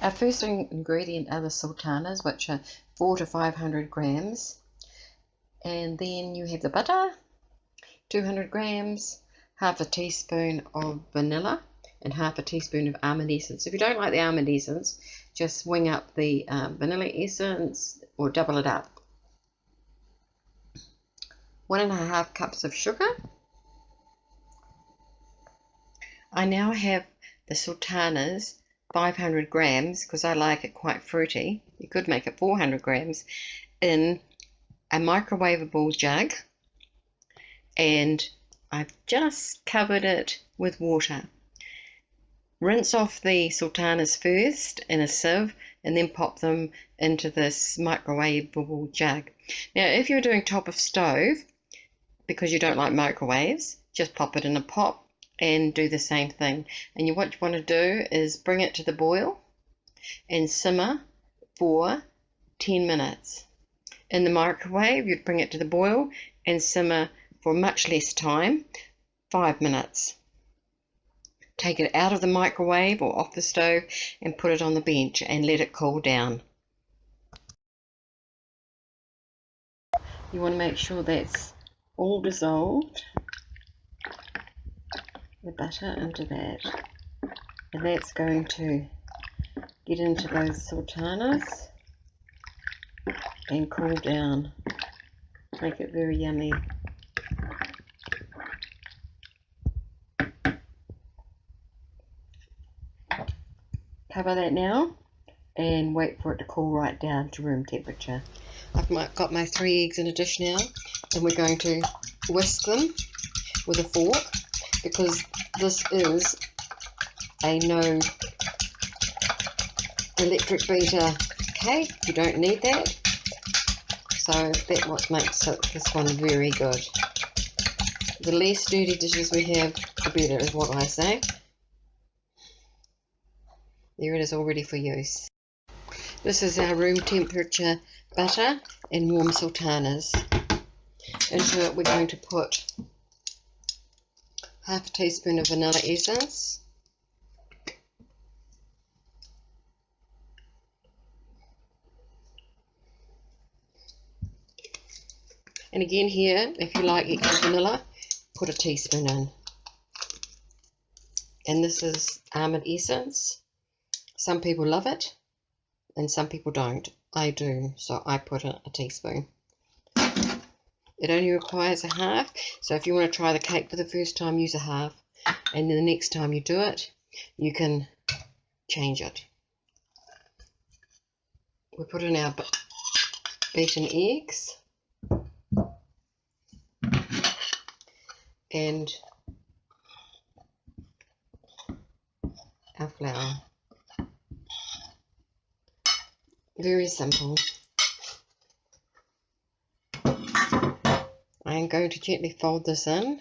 Our first ingredient are the sultanas, which are 400 to 500 grams. And then you have the butter, 200 grams, half a teaspoon of vanilla, and half a teaspoon of almond essence. If you don't like the almond essence, just wing up the vanilla essence or double it up. 1.5 cups of sugar. I now have the sultanas, 500 grams, because I like it quite fruity. You could make it 400 grams, in a microwavable jug, and I've just covered it with water. Rinse off the sultanas first in a sieve and then pop them into this microwavable jug. Now if you're doing top of stove, because you don't like microwaves, just pop it in a pot and do the same thing. And what you want to do is bring it to the boil and simmer for 10 minutes. In the microwave, you bring it to the boil and simmer for much less time, 5 minutes. Take it out of the microwave or off the stove and put it on the bench and let it cool down. You want to make sure that's all dissolved, the butter into that, and that's going to get into those sultanas and cool down, make it very yummy. Cover that now and wait for it to cool right down to room temperature. I've got my 3 eggs in a dish now, and we're going to whisk them with a fork, because this is a no electric beater cake. You don't need that, so that's what makes this one very good. The less dirty dishes we have, the better, is what I say. There it is, all ready for use. This is our room temperature butter and warm sultanas. Into it we're going to put half a teaspoon of vanilla essence, and again here, if you like extra vanilla, put a teaspoon in. And this is almond essence. Some people love it and some people don't. I do, so I put a teaspoon. It only requires a half, so if you want to try the cake for the first time, use a half, and then the next time you do it, you can change it. We put in our beaten eggs and our flour. Very simple. I am going to gently fold this in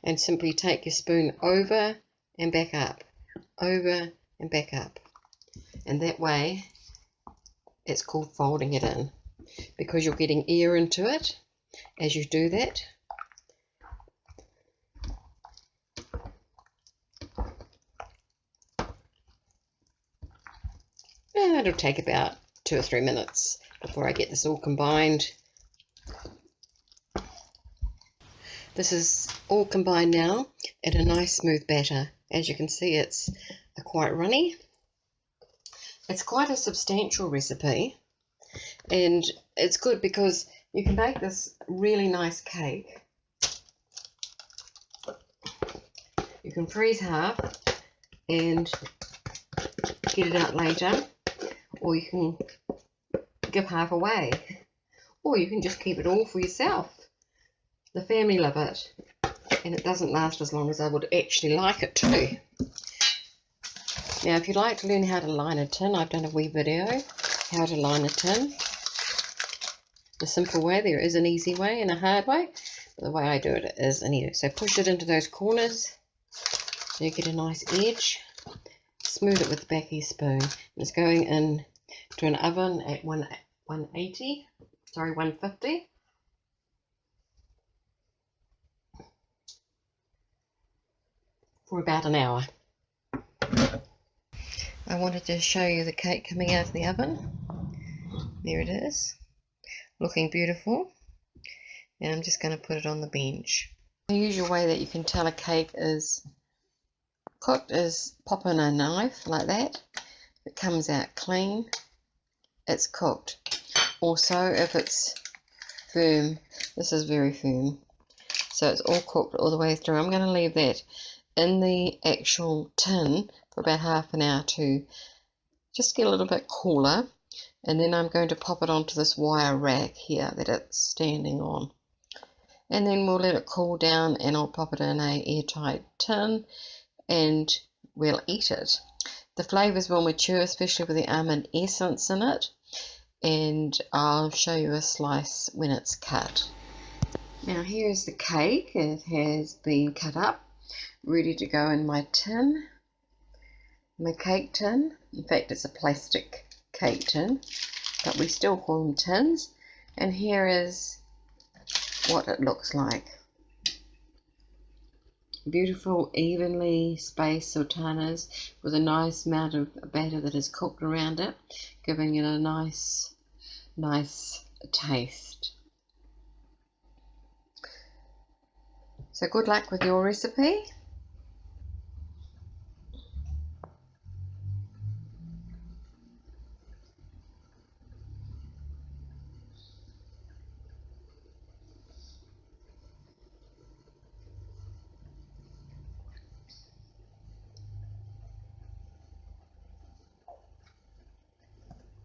and simply take your spoon over and back up, over and back up, and that way it's called folding it in, because you're getting air into it as you do that. It'll take about 2 or 3 minutes before I get this all combined. This is all combined now in a nice smooth batter. As you can see, it's quite runny. It's quite a substantial recipe, and it's good because you can make this really nice cake. You can freeze half and get it out later, or you can give half away, or you can just keep it all for yourself. The family love it, and it doesn't last as long as I would actually like it to. Now, if you'd like to learn how to line a tin, I've done a wee video how to line a tin. The simple way. There is an easy way and a hard way, but the way I do it is an easy. So push it into those corners so you get a nice edge. Smooth it with the back of your spoon. It's going in to an oven at 150 for about an hour. I wanted to show you the cake coming out of the oven. There it is, looking beautiful. And I'm just going to put it on the bench. The usual way that you can tell a cake is cooked is pop in a knife like that. It comes out clean, it's cooked. Also, if it's firm, this is very firm, so it's all cooked all the way through. I'm going to leave that in the actual tin for about half an hour to just get a little bit cooler, and then I'm going to pop it onto this wire rack here that it's standing on, and then we'll let it cool down, and I'll pop it in a airtight tin and we'll eat it. The flavours will mature, especially with the almond essence in it, and I'll show you a slice when it's cut. Now here's the cake. It has been cut up, ready to go in my tin, my cake tin. In fact, it's a plastic cake tin, but we still call them tins. And here is what it looks like. Beautiful, evenly spaced sultanas with a nice amount of batter that is cooked around it, giving it a nice taste. So good luck with your recipe.